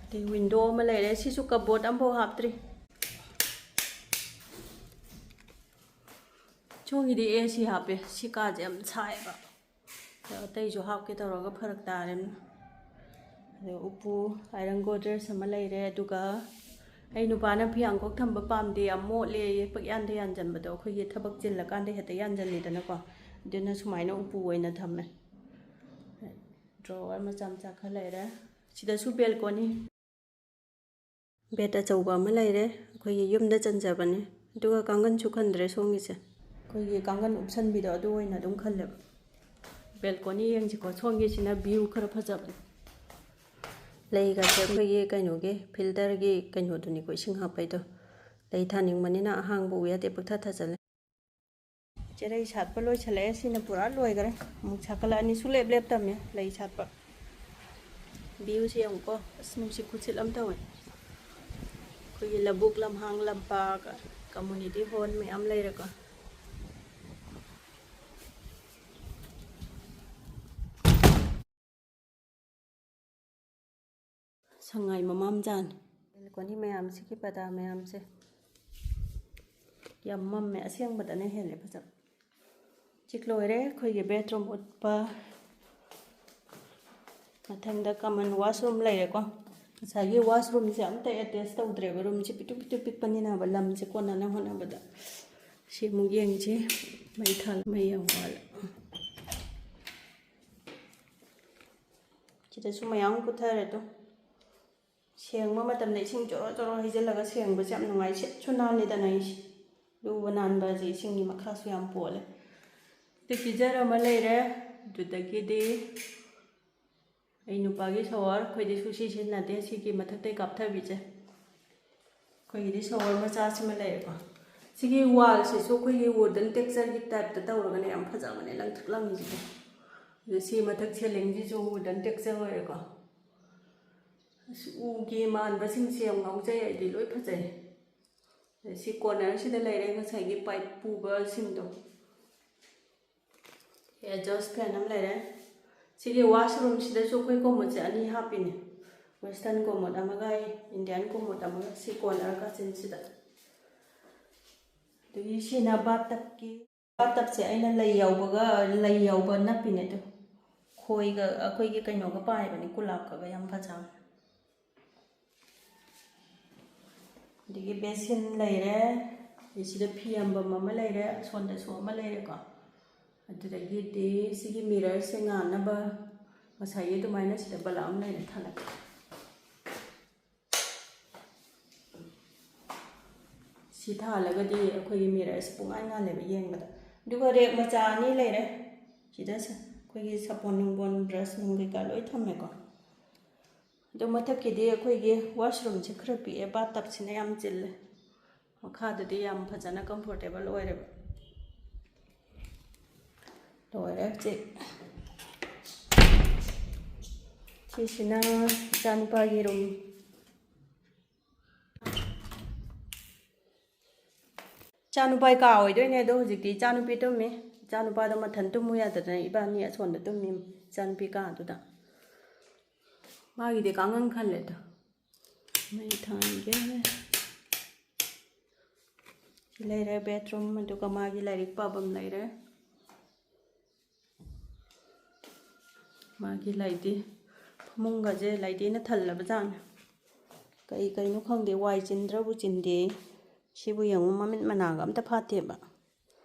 ꯑꯗꯩ ꯋꯤꯟꯗꯣ ꯑꯃ ꯂꯩꯔꯦ ꯁꯤꯁꯨ ꯀꯞꯕꯣꯔꯗ ꯑꯃꯐꯥꯎ ꯍꯥꯞꯇ꯭ꯔꯤ ꯁꯣꯝꯒꯤꯗꯤ AC ꯍꯥꯞꯄꯦ ꯁꯤ ꯀꯥꯁꯦ ꯌꯥꯝ ꯁꯥꯏꯌꯦꯕ ꯑꯇꯩꯁꯨ ꯍꯥꯞꯀꯦ ꯇꯧꯔꯒ ꯐꯔꯛ ꯇꯥꯔꯦꯅ ꯑꯗꯩ ꯎꯄꯨ ꯑꯥꯏꯔꯟ ꯒꯣꯗ꯭ꯔꯦꯖ ꯑꯃ ꯂꯩꯔꯦ ꯑꯗꯨꯒ ꯑꯩ ꯅꯨꯄꯥꯅ ꯐꯤꯌꯥꯡꯀꯣꯛ ꯊꯝꯕ ꯄꯥꯝꯗꯦ ꯌꯥꯝ ꯃꯣꯠꯂꯦ ꯄꯛꯌꯥꯟꯗ ꯌꯥꯟꯖꯟꯕꯗꯣ ꯑꯩꯈꯣꯏꯒꯤ ꯊꯕꯛ ꯆꯤꯜꯂꯀꯥꯟꯗ ꯍꯦꯛꯇ ꯌꯥꯟꯖꯜꯂꯤꯗꯅꯀꯣ ꯑꯗꯨꯅ ꯁꯨꯃꯥꯏꯅ ꯎꯄꯨ ꯑꯣꯏꯅ ꯊꯝꯃꯦ ꯗ꯭ꯔꯣꯋꯔ ꯃꯆꯥ ꯃꯆꯥ ꯈꯔ ꯂꯩꯔꯦ ꯁꯤꯗꯁꯨ ꯕꯦꯜꯀꯣꯅꯤ ꯕꯦꯠ ꯑꯆꯧꯕ ꯑꯃ ꯂꯩꯔꯦ ꯑꯩꯈꯣꯏꯒꯤ ꯌꯨꯝꯗ ꯆꯟꯖꯕꯅꯦ ꯑꯗꯨꯒ ꯀꯥꯡꯒꯟꯁꯨ ꯈꯟꯗ꯭ꯔꯦ ꯁꯣꯝꯒꯤꯁꯦ ꯑꯩꯈꯣꯏꯒꯤ ꯀꯥꯡꯒꯟ ꯎꯞꯁꯟꯕꯤꯗꯣ ꯑꯗꯨ ꯑꯣꯏꯅ ꯑꯗꯨꯝ ꯈꯜꯂꯦꯕ ꯕꯦꯜꯀꯣꯅꯤ ꯌꯦꯡꯁꯤꯀꯣ ꯁꯣꯝꯒꯤꯁꯤꯅ ꯚ꯭ꯌꯨ ꯈꯔ ꯐꯖꯕꯅꯦ ꯂꯩꯒꯁꯦ ꯑꯩꯈꯣꯏꯒꯤ ꯀꯩꯅꯣꯒꯤ ꯐꯤꯜꯇꯔꯒꯤ ꯀꯩꯅꯣꯗꯨꯅꯤꯀꯣ ꯏꯁꯤꯡ ꯍꯥꯞꯄꯩꯗꯣ ꯂꯩ ꯊꯥꯅꯤꯡꯕꯅꯤꯅ ꯑꯍꯥꯡꯕ ꯎ ꯌꯥꯗꯦ ꯄꯨꯡꯊꯥ ꯊꯥꯖꯜꯂꯦ ꯆꯦꯔꯩ ꯁꯥꯠꯄ ꯂꯣꯏꯁꯤꯜꯂꯛꯑꯦ ꯁꯤꯅ ꯄꯨꯔꯥ ꯂꯣꯏꯈꯔꯦ ꯑꯃꯨꯛ ꯁꯥꯠꯀꯠꯂꯛꯑꯅꯤ ꯁꯨꯡꯂꯦꯞ ꯂꯦꯞꯇꯕꯅꯦ ꯂꯩ ꯁꯥꯠꯄ ꯚ꯭ꯌꯨꯁꯦ ꯌꯦꯡꯉꯨꯀꯣ ꯑꯁ ꯅꯨꯡꯁꯤꯠ ꯈꯨꯠꯁꯤꯠ ꯑꯃ ꯇꯧꯋꯦ ꯑꯩꯈꯣꯏꯒꯤ ꯂꯧꯕꯨꯛ ꯂꯝꯍꯥꯡ ꯂꯝꯄꯥꯛ ꯀꯝꯃꯨꯅꯤꯇꯤ ꯍꯣꯜ ꯃꯌꯥꯝ ꯂꯩꯔꯦꯀꯣ ꯁꯉꯥꯏ ꯃꯃꯥꯝꯖꯥꯟ ꯕꯦꯜꯀꯣꯅꯤ ꯃꯌꯥꯝꯁꯤꯒꯤ ꯄꯔꯗꯥ ꯃꯌꯥꯝꯁꯦ ꯌꯥꯝ ꯃꯝꯃꯦ ꯑꯁꯦꯡꯕꯗꯅ ꯍꯦꯜꯂꯦ ꯐꯖꯕ ꯆꯤꯛ ꯂꯣꯏꯔꯦ ꯑꯩꯈꯣꯏꯒꯤ ꯕꯦꯠꯔꯨꯝ ꯎꯠꯄ ꯃꯊꯪꯗ ꯀꯃꯟ ꯋꯥꯁꯔꯨꯝ ꯂꯩꯔꯦꯀꯣ ꯉꯁꯥꯏꯒꯤ ꯋꯥꯁꯔꯨꯝꯁꯦ ꯑꯝꯇ ꯑꯦꯇꯦꯆ ꯇꯧꯗ꯭ꯔꯦꯕ ꯔꯨꯝꯁꯦ ꯄꯤꯛꯇꯨ ꯄꯤꯛꯇꯨ ꯄꯤꯛꯄꯅꯤꯅꯕ ꯂꯝꯁꯦ ꯀꯣꯟꯅꯅ ꯍꯣꯠꯅꯕꯗ ꯁꯤ ꯑꯃꯨꯛ ꯌꯦꯡꯁꯤ ꯃꯩ ꯌꯥꯝ ꯋꯥꯠꯂꯦ ꯁꯤꯗꯁꯨ ꯃꯌꯥꯝ ꯄꯨꯊꯔꯦꯗꯣ ꯁꯦꯡꯕ ꯃꯇꯝꯗ ꯏꯁꯤꯡ ꯆꯣꯔꯣ ꯆꯣꯔꯣ ꯍꯩꯖꯤꯜꯂꯒ ꯁꯦꯡꯕꯁꯦ ꯌꯥꯝ ꯅꯨꯡꯉꯥꯏ ꯁꯤꯠꯁꯨ ꯅꯥꯜꯂꯤꯗꯅ ꯑꯩꯁꯦ ꯂꯨꯕ ꯅꯥꯟꯕꯁꯦ ꯏꯁꯤꯡꯒꯤ ꯃꯈꯥꯁꯨ ꯌꯥꯝ ꯄꯣꯜꯂꯦ ꯑꯗꯨ ꯒꯤꯖꯔ ꯑꯃ ꯂꯩꯔꯦ ꯑꯗꯨꯗꯒꯤꯗꯤ ꯑꯩ ꯅꯨꯄꯥꯒꯤ ꯁꯣꯋꯔ ꯑꯩꯈꯣꯏꯗꯤ ꯁꯨꯡꯁꯤ ꯁꯤꯖꯤꯟꯅꯗꯦ ꯁꯤꯒꯤ ꯃꯊꯛꯇꯩ ꯀꯥꯞꯊꯕꯤꯁꯦ ꯑꯩꯈꯣꯏꯒꯤꯗꯤ ꯁꯣꯋꯔ ꯃꯆꯥꯁꯤꯃ ꯂꯩꯔꯦꯀꯣ ꯁꯤꯒꯤ ꯋꯥꯜꯁꯤꯁꯨ ꯑꯩꯈꯣꯏꯒꯤ ꯋꯨꯗꯟ ꯇꯦꯛꯆꯔꯒꯤ ꯇꯥꯏꯞꯇ ꯇꯧꯔꯒꯅꯦ ꯌꯥꯝ ꯐꯖꯕꯅꯦ ꯂꯪꯇ꯭ꯔꯤꯛ ꯂꯪꯉꯤꯁꯤꯀꯣ ꯑꯗꯨ ꯁꯤ ꯃꯊꯛ ꯁꯦꯂꯤꯡꯁꯤꯁꯨ ꯋꯨꯗꯟ ꯇꯦꯛꯆꯔ ꯑꯣꯏꯔꯦꯀꯣ ꯑꯁ ꯎꯒꯤ ꯃꯥꯟꯕꯁꯤꯡꯁꯦ ꯌꯥꯝ ꯉꯥꯎꯖꯩ ꯑꯩꯗꯤ ꯂꯣꯏ ꯐꯖꯩ ꯁꯤ ꯀꯣꯔꯅꯔꯁꯤꯗ ꯂꯩꯔꯦ ꯉꯁꯥꯏꯒꯤ ꯄꯥꯏꯞ ꯄꯨꯕꯁꯤꯡꯗꯣ ꯑꯦꯖꯣꯁ ꯐꯦꯟ ꯑꯃ ꯂꯩꯔꯦ ꯁꯤꯒꯤ ꯋꯥꯁꯔꯨꯝꯁꯤꯗꯁꯨ ꯑꯩꯈꯣꯏ ꯀꯣꯃꯣꯠꯁꯦ ꯑꯅꯤ ꯍꯥꯞꯄꯤꯅꯦ ꯋꯦꯁꯇꯔꯟ ꯀꯣꯃꯣꯠ ꯑꯃꯒ ꯏꯟꯗꯤꯌꯥꯟ ꯀꯣꯃꯣꯠ ꯑꯃꯒ ꯁꯤ ꯀꯣꯔꯅꯔ ꯀꯥꯆꯤꯟꯁꯤꯗ ꯑꯗꯒꯤ ꯁꯤꯅ ꯕꯥꯠꯇꯞꯁꯦ ꯑꯩꯅ ꯂꯩ ꯌꯥꯎꯕ ꯅꯞꯄꯤꯅꯦ ꯑꯗꯣ ꯈꯣꯏꯒ ꯑꯩꯈꯣꯏꯒꯤ ꯀꯩꯅꯣꯒ ꯄꯥꯏꯕꯅꯦ ꯀꯨꯂꯥꯞꯀꯒ ꯌꯥꯝ ꯐꯖꯕꯅꯦ ꯑꯗꯒꯤ ꯕꯦꯁꯤꯟ ꯂꯩꯔꯦ ꯁꯤꯗ ꯐꯤ ꯑꯝꯕꯝ ꯑꯃ ꯂꯩꯔꯦ ꯑꯁꯣꯟꯗꯁꯨ ꯑꯃ ꯂꯩꯔꯦꯀꯣ ꯑꯗꯨꯗꯒꯤꯗꯤ ꯁꯤꯒꯤ ꯃꯤꯔꯔꯁꯦ ꯉꯥꯟꯅꯕ ꯉꯁꯥꯏꯒꯤ ꯑꯗꯨꯃꯥꯏꯅ ꯁꯤꯗ ꯕꯂꯞ ꯑꯃ ꯂꯩꯔꯦ ꯊꯥꯜꯂꯛꯀꯦ ꯁꯤ ꯊꯥꯜꯂꯒꯗꯤ ꯑꯩꯈꯣꯏꯒꯤ ꯃꯤꯔꯔꯁꯦ ꯄꯨꯡꯉꯥꯟ ꯉꯥꯜꯂꯦꯕ ꯌꯦꯡꯕꯗ ꯑꯗꯨꯒ ꯔꯦꯛ ꯃꯆꯥ ꯑꯅꯤ ꯂꯩꯔꯦ ꯁꯤꯗ ꯑꯩꯈꯣꯏꯒꯤ ꯁꯥꯄꯣꯟ ꯅꯨꯡꯕꯣꯟ ꯕ꯭ꯔꯁ ꯅꯨꯡ ꯀꯩꯀꯥ ꯂꯣꯏ ꯊꯝꯃꯦꯀꯣ ꯑꯗꯣ ꯃꯊꯛꯀꯤꯗꯤ ꯑꯩꯈꯣꯏꯒꯤ ꯋꯥꯁꯔꯨꯝꯁꯦ ꯈꯔ ꯄꯤꯛꯑꯦ ꯕꯥꯠꯇꯞꯁꯤꯅ ꯌꯥꯝ ꯆꯤꯜꯂꯦ ꯃꯈꯥꯗꯗꯤ ꯌꯥꯝ ꯐꯖꯅ ꯀꯝꯐꯣꯔꯇꯦꯕꯜ ꯑꯣꯏꯔꯦꯕ ꯂꯣꯏꯔꯦ ꯍꯧꯖꯤꯛ ꯁꯤꯁꯤꯅ ꯏꯆꯥꯅꯨꯄꯥꯒꯤ ꯔꯨꯝ ꯏꯆꯥꯅꯨꯄꯥꯒꯤ ꯀꯥ ꯑꯣꯏꯗꯣꯏꯅꯦ ꯑꯗꯣ ꯍꯧꯖꯤꯛꯇꯤ ꯏꯆꯥꯅꯨꯄꯤ ꯇꯨꯝꯃꯤ ꯏꯆꯥꯅꯨꯄꯥꯗꯣ ꯃꯊꯟ ꯇꯨꯝꯃꯨ ꯌꯥꯗꯗꯅ ꯏꯕꯥꯅꯤ ꯑꯁꯣꯟꯗ ꯇꯨꯝꯃꯤ ꯏꯆꯥꯅꯨꯄꯤ ꯀꯥꯗꯨꯗ ꯃꯥꯒꯤꯗꯤ ꯀꯥꯡꯈꯟ ꯈꯜꯂꯦꯗꯣ ꯃꯩ ꯊꯥꯟꯒꯦ ꯁꯤ ꯂꯩꯔꯦ ꯕꯦꯠꯔꯨꯝ ꯑꯗꯨꯒ ꯃꯥꯒꯤ ꯂꯥꯏꯔꯤꯛ ꯄꯥꯐꯝ ꯂꯩꯔꯦ ꯃꯥꯒꯤ ꯂꯥꯏꯗꯤ ꯐꯃꯨꯡꯒꯁꯦ ꯂꯥꯏꯗꯤꯅ ꯊꯜꯂꯕꯖꯥꯠꯅꯤ ꯀꯩꯅꯣ ꯈꯪꯗꯦ ꯋꯥꯏ ꯆꯤꯟꯗ꯭ꯔꯕꯨ ꯆꯤꯟꯗꯦ ꯁꯤꯕꯨ ꯌꯦꯡꯉꯨ ꯃꯃꯤꯠ ꯃꯅꯥꯒ ꯑꯝꯇ ꯐꯥꯠꯇꯦꯕ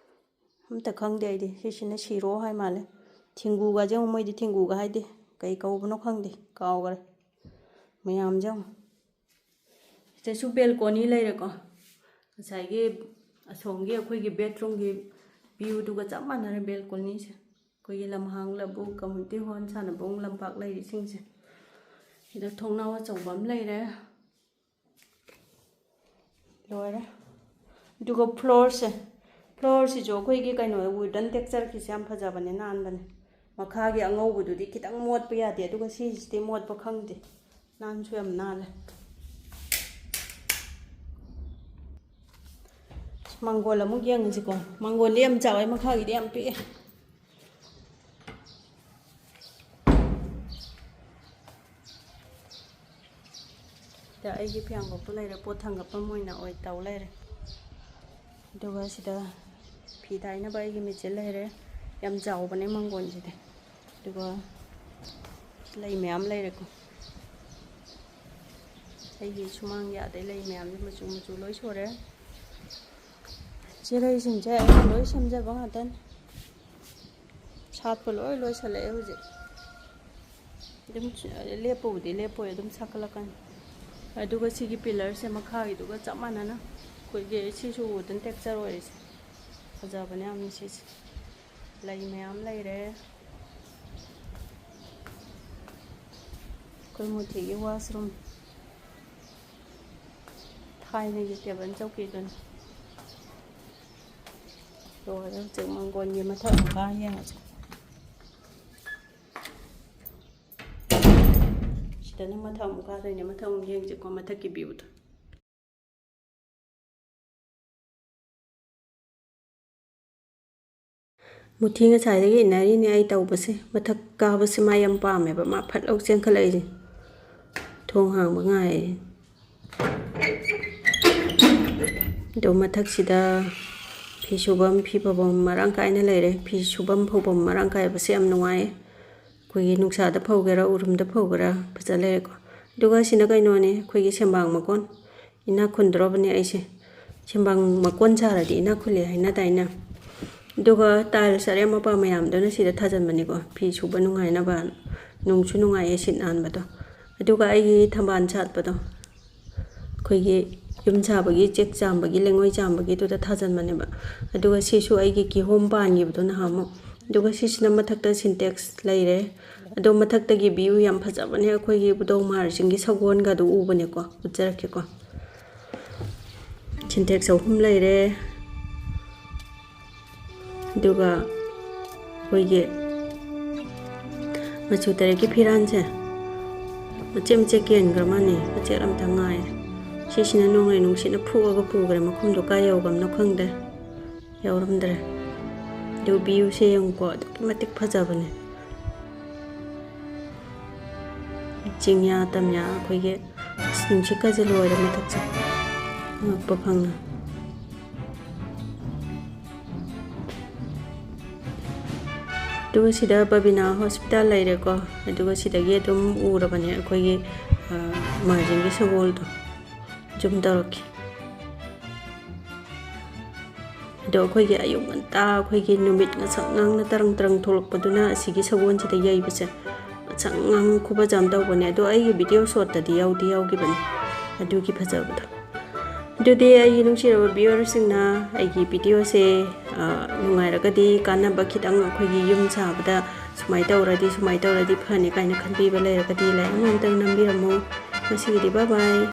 ꯑꯝꯇ ꯈꯪꯗꯦ ꯑꯩꯗꯤ ꯁꯤꯁꯤꯅ ꯁꯤꯔꯣ ꯍꯥꯏ ꯃꯥꯜꯂꯦ ꯊꯦꯡꯒꯨꯒꯁꯦ ꯑꯃꯨꯛ ꯃꯣꯏꯗꯤ ꯊꯦꯡꯒꯨꯒ ꯍꯥꯏꯗꯦ ꯀꯩ ꯀꯧꯕꯅꯣ ꯈꯪꯗꯦ ꯀꯥꯎꯈꯔꯦ ꯃꯌꯥꯝꯁꯦ ꯑꯃꯨꯛ ꯁꯤꯗꯁꯨ ꯕꯦꯜꯀꯣꯅꯤ ꯂꯩꯔꯦꯀꯣ ꯉꯁꯥꯏꯒꯤ ꯑꯁꯣꯝꯒꯤ ꯑꯩꯈꯣꯏꯒꯤ ꯕꯦꯠꯔꯨꯝꯒꯤ ꯚ꯭ꯌꯨꯗꯨꯒ ꯆꯞ ꯃꯥꯟꯅꯔꯦ ꯕꯦꯜꯀꯣꯅꯤꯁꯦ ꯑꯩꯈꯣꯏꯒꯤ ꯂꯝꯍꯥꯡ ꯂꯧꯕꯨꯛ ꯀꯝꯃꯨꯅꯤꯇꯤ ꯍꯣꯜ ꯁꯥꯟꯅꯕꯨꯡ ꯂꯝꯄꯥꯛ ꯂꯩꯔꯤꯁꯤꯡꯁꯦ ꯁꯤꯗ ꯊꯣꯡꯅꯥꯎ ꯑꯆꯧꯕ ꯑꯃ ꯂꯩꯔꯦ ꯂꯣꯏꯔꯦ ꯑꯗꯨꯒ ꯐ꯭ꯂꯣꯔꯁꯤꯁꯨ ꯑꯩꯈꯣꯏꯒꯤ ꯀꯩꯅꯣ ꯋꯨꯗꯟ ꯇꯦꯛꯆꯔꯒꯤꯁꯦ ꯌꯥꯝ ꯐꯖꯕꯅꯦ ꯅꯥꯟꯕꯅꯦ ꯃꯈꯥꯒꯤ ꯑꯉꯧꯕꯗꯨꯗꯤ ꯈꯤꯇꯪ ꯃꯣꯠꯄ ꯌꯥꯗꯦ ꯑꯗꯨꯒ ꯁꯤꯁꯤꯗꯤ ꯃꯣꯠꯄ ꯈꯪꯗꯦ ꯅꯥꯟꯁꯨ ꯌꯥꯝ ꯅꯥꯜꯂꯦ ꯃꯥꯡꯒꯣꯜ ꯑꯃꯨꯛ ꯌꯦꯡꯉꯁꯤꯀꯣ ꯃꯥꯡꯒꯣꯜꯗꯤ ꯌꯥꯝ ꯆꯥꯎꯋꯦ ꯃꯈꯥꯒꯤꯗꯤ ꯌꯥꯝ ꯄꯤꯛꯑꯦ ꯁꯤꯗ ꯑꯩꯒꯤ ꯐꯤꯌꯥꯡꯀꯣꯛꯇꯣ ꯂꯩꯔꯦ ꯄꯣꯠ ꯊꯥꯡꯒꯠꯐꯝ ꯑꯣꯏꯅ ꯇꯧ ꯂꯩꯔꯦ ꯑꯗꯨꯒ ꯁꯤꯗ ꯐꯤ ꯇꯥꯏꯅꯕ ꯑꯩꯒꯤ ꯃꯦꯆꯤꯟ ꯂꯩꯔꯦ ꯌꯥꯝ ꯆꯥꯎꯕꯅꯦ ꯃꯥꯡꯒꯣꯜꯁꯤꯗꯤ ꯑꯗꯨꯒ ꯂꯩ ꯃꯌꯥꯝ ꯂꯩꯔꯦꯀꯣ ꯑꯩꯒꯤ ꯁꯨꯃꯥꯡ ꯌꯥꯗꯩ ꯂꯩ ꯃꯌꯥꯝꯁꯦ ꯃꯆꯨ ꯃꯆꯨ ꯂꯣꯏ ꯁꯨꯔꯦ ꯆꯦꯔꯩꯁꯤꯡꯁꯦ ꯑꯩꯅ ꯂꯣꯏ ꯁꯦꯝꯖꯕ ꯉꯥꯛꯇꯅꯤ ꯁꯥꯠꯄ ꯂꯣꯏ ꯂꯣꯏꯁꯜꯂꯛꯑꯦ ꯍꯧꯖꯤꯛ ꯑꯗꯨꯝ ꯂꯦꯞꯄꯕꯨꯗꯤ ꯂꯦꯞꯄꯣꯏ ꯑꯗꯨꯝ ꯁꯥꯠꯀꯠꯂꯛꯀꯅꯤ ꯑꯗꯨꯒ ꯁꯤꯒꯤ ꯄꯤꯂꯔꯁꯦ ꯃꯈꯥꯒꯤꯗꯨꯒ ꯆꯞ ꯃꯥꯟꯅꯅ ꯑꯩꯈꯣꯏꯒꯤ ꯁꯤꯁꯨ ꯋꯨꯗꯟ ꯇꯦꯛꯆꯔ ꯑꯣꯏꯔꯤꯁꯦ ꯐꯖꯕꯅꯦ ꯌꯥꯝꯅ ꯁꯤꯁꯦ ꯂꯩ ꯃꯌꯥꯝ ꯂꯩꯔꯦ ꯑꯩꯈꯣꯏ ꯃꯨꯊꯤꯒꯤ ꯋꯥꯁꯔꯨꯝ ꯊꯥꯏꯅꯒꯤ ꯇꯦꯕꯜ ꯆꯧꯀꯤꯗꯨꯅꯤ ꯂꯣꯏꯔꯦ ꯍꯧꯖꯤꯛ ꯃꯥꯡꯒꯣꯜꯒꯤ ꯃꯊꯛ ꯃꯈꯥ ꯌꯦꯡꯉꯁꯤ ꯁꯤꯗꯅ ꯃꯊꯛ ꯑꯃꯨꯛ ꯀꯥꯗꯣꯏꯅꯦ ꯃꯊꯛ ꯑꯃꯨꯛ ꯌꯦꯡꯁꯤꯀꯣ ꯃꯊꯛꯀꯤ ꯚ꯭ꯌꯨꯗꯣ ꯃꯨꯊꯤ ꯉꯁꯥꯏꯗꯒꯤ ꯏꯟꯅꯔꯤꯅꯦ ꯑꯩ ꯇꯧꯕꯁꯦ ꯃꯊꯛ ꯀꯥꯕꯁꯦ ꯃꯥ ꯌꯥꯝ ꯄꯥꯝꯃꯦꯕ ꯃꯥ ꯐꯠ ꯂꯥꯎ ꯆꯦꯟꯈꯠꯂꯛꯏꯁꯦ ꯊꯣꯡ ꯍꯥꯡꯕ ꯉꯥꯏ ꯑꯗꯣ ꯃꯊꯛꯁꯤꯗ ꯐꯤ ꯁꯨꯐꯝ ꯐꯤ ꯐꯧꯐꯝ ꯃꯔꯥꯡ ꯀꯥꯏꯅ ꯂꯩꯔꯦ ꯐꯤ ꯁꯨꯐꯝ ꯐꯧꯐꯝ ꯃꯔꯥꯡ ꯀꯥꯏꯕꯁꯦ ꯌꯥꯝ ꯅꯨꯡꯉꯥꯏ ꯑꯩꯈꯣꯏꯒꯤ ꯅꯨꯡꯁꯥꯗ ꯐꯧꯒꯦꯔꯥ ꯎꯔꯨꯝꯗ ꯐꯧꯒꯦꯔꯥ ꯐꯖ ꯂꯩꯔꯦꯀꯣ ꯑꯗꯨꯒ ꯁꯤꯅ ꯀꯩꯅꯣꯅꯦ ꯑꯩꯈꯣꯏꯒꯤ ꯁꯦꯝꯕꯥꯡ ꯃꯀꯣꯟ ꯏꯅꯥꯛ ꯈꯨꯟꯗ꯭ꯔꯣꯕꯅꯦ ꯑꯩꯁꯦ ꯁꯦꯝꯕꯥꯡ ꯃꯀꯣꯟ ꯁꯥꯔꯗꯤ ꯏꯅꯥꯛ ꯈꯨꯜꯂꯦ ꯍꯥꯏꯅꯗꯥꯏꯅ ꯑꯗꯨꯒ ꯇꯥꯏꯜꯁ ꯑꯔꯦꯝ ꯑꯄꯥ ꯃꯌꯥꯝꯗꯨꯅ ꯁꯤꯗ ꯊꯥꯖꯤꯟꯕꯅꯤꯀꯣ ꯐꯤ ꯁꯨꯕ ꯅꯨꯡꯉꯥꯏꯅꯕ ꯅꯨꯡꯁꯨ ꯅꯨꯡꯉꯥꯏꯌꯦ ꯁꯤꯠ ꯅꯥꯟꯕꯗꯣ ꯑꯗꯨꯒ ꯑꯩꯒꯤ ꯊꯝꯕꯥꯜ ꯁꯥꯠꯄꯗꯣ ꯑꯩꯈꯣꯏꯒꯤ ꯌꯨꯝ ꯁꯥꯕꯒꯤ ꯆꯦꯛ ꯆꯥꯝꯕꯒꯤ ꯂꯩꯉꯣꯏ ꯆꯥꯝꯕꯒꯤꯗꯨꯗ ꯊꯥꯖꯤꯟꯕꯅꯦꯕ ꯑꯗꯨꯒ ꯁꯤꯁꯨ ꯑꯩꯒꯤ ꯀꯤꯍꯣꯝ ꯄꯥꯟꯈꯤꯕꯗꯣ ꯅꯍꯥꯟꯃꯨꯛ ꯑꯗꯨꯒ ꯁꯤꯁꯤꯅ ꯃꯊꯛꯇ ꯁꯤꯟꯇꯦꯛꯁ ꯂꯩꯔꯦ ꯑꯗꯣ ꯃꯊꯛꯇꯒꯤ ꯚ꯭ꯌꯨ ꯌꯥꯝ ꯐꯖꯕꯅꯦ ꯑꯩꯈꯣꯏꯒꯤ ꯕꯨꯗꯧ ꯃꯍꯥꯔꯁꯤꯡꯒꯤ ꯁꯒꯣꯜꯒꯗꯣ ꯎꯕꯅꯦꯀꯣ ꯎꯠꯆꯔꯛꯀꯦꯀꯣ ꯁꯤꯟꯇꯦꯛꯁ 3 ꯂꯩꯔꯦ ꯑꯗꯨꯒ ꯑꯩꯈꯣꯏꯒꯤ ꯃꯆꯨ ꯇꯔꯦꯠꯀꯤ ꯐꯤꯔꯥꯟꯁꯦ ꯃꯆꯦꯠ ꯃꯆꯦꯠ ꯀꯦꯟꯈ꯭ꯔ ꯃꯥꯅꯦ ꯃꯆꯦꯠ ꯑꯝꯇ ꯉꯥꯏꯔꯦ ꯁꯤꯁꯤꯅ ꯅꯣꯡꯂꯩ ꯅꯨꯡꯁꯤꯠꯅ ꯐꯨꯛꯑꯒ ꯄꯨꯈ꯭ꯔꯦ ꯃꯈꯨꯝꯗꯣ ꯀꯥꯏ ꯌꯧꯈ꯭ꯔꯕꯅꯣ ꯈꯪꯗ꯭ꯔꯦ ꯌꯧꯔꯝꯗ꯭ꯔꯦ ꯑꯗꯨ ꯚ꯭ꯌꯨꯁꯦ ꯌꯦꯡꯉꯨꯀꯣ ꯑꯗꯨꯛꯀꯤ ꯃꯇꯤꯛ ꯐꯖꯕꯅꯦ ꯆꯤꯡꯌꯥ ꯇꯝꯌꯥ ꯑꯩꯈꯣꯏꯒꯤ ꯅꯨꯡꯁꯤꯠꯀꯁꯦ ꯂꯣꯏꯔꯦ ꯃꯊꯛꯁꯦ ꯉꯛꯄ ꯐꯪꯅ ꯑꯗꯨꯒ ꯁꯤꯗ ꯕꯕꯤꯅꯥ ꯍꯣꯁꯄꯤꯇꯥꯜ ꯂꯩꯔꯦꯀꯣ ꯑꯗꯨꯒ ꯁꯤꯗꯒꯤ ꯑꯗꯨꯝ ꯎꯔꯕꯅꯦ ꯑꯩꯈꯣꯏꯒꯤ ꯃꯥꯔꯖꯤꯡꯒꯤ ꯁꯒꯣꯜꯗꯣ ꯖꯨꯝ ꯇꯧꯔꯛꯀꯦ ꯑꯗꯣ ꯑꯩꯈꯣꯏꯒꯤ ꯑꯌꯨꯛ ꯉꯟꯇꯥ ꯑꯩꯈꯣꯏꯒꯤ ꯅꯨꯃꯤꯠ ꯉꯁꯪ ꯉꯥꯡꯅ ꯇꯔꯪ ꯇꯔꯪ ꯊꯣꯛꯂꯛꯄꯗꯨꯅ ꯑꯁꯤꯒꯤ ꯁꯒꯣꯜꯁꯤꯗ ꯌꯩꯕꯁꯦ ꯉꯁꯪ ꯉꯥꯡ ꯈꯨꯐꯖ ꯑꯃ ꯇꯧꯕꯅꯦ ꯑꯗꯣ ꯑꯩꯒꯤ ꯚꯤꯗꯤꯑꯣ ꯁꯣꯠꯇꯗꯤ ꯌꯥꯎꯈꯤꯕꯅꯦ ꯑꯗꯨꯒꯤ ꯐꯖꯕꯗꯣ ꯑꯗꯨꯗꯤ ꯑꯩꯒꯤ ꯅꯨꯡꯁꯤꯔꯕ ꯚꯤꯌꯨꯋꯔꯁꯤꯡꯅ ꯑꯩꯒꯤ ꯚꯤꯗꯤꯑꯣꯁꯦ ꯅꯨꯡꯉꯥꯏꯔꯒꯗꯤ ꯀꯥꯟꯅꯕ ꯈꯤꯇꯪ ꯑꯩꯈꯣꯏꯒꯤ ꯌꯨꯝ ꯁꯥꯕꯗ ꯁꯨꯃꯥꯏꯅ ꯇꯧꯔꯗꯤ ꯐꯅꯤ ꯀꯥꯏꯅ ꯈꯟꯕꯤꯕ ꯂꯩꯔꯒꯗꯤ ꯂꯥꯏꯛ ꯑꯃꯇꯪ ꯅꯝꯕꯤꯔꯝꯃꯣ ꯉꯁꯤꯒꯤꯗꯤ ꯕꯥꯏ ꯕꯥꯏ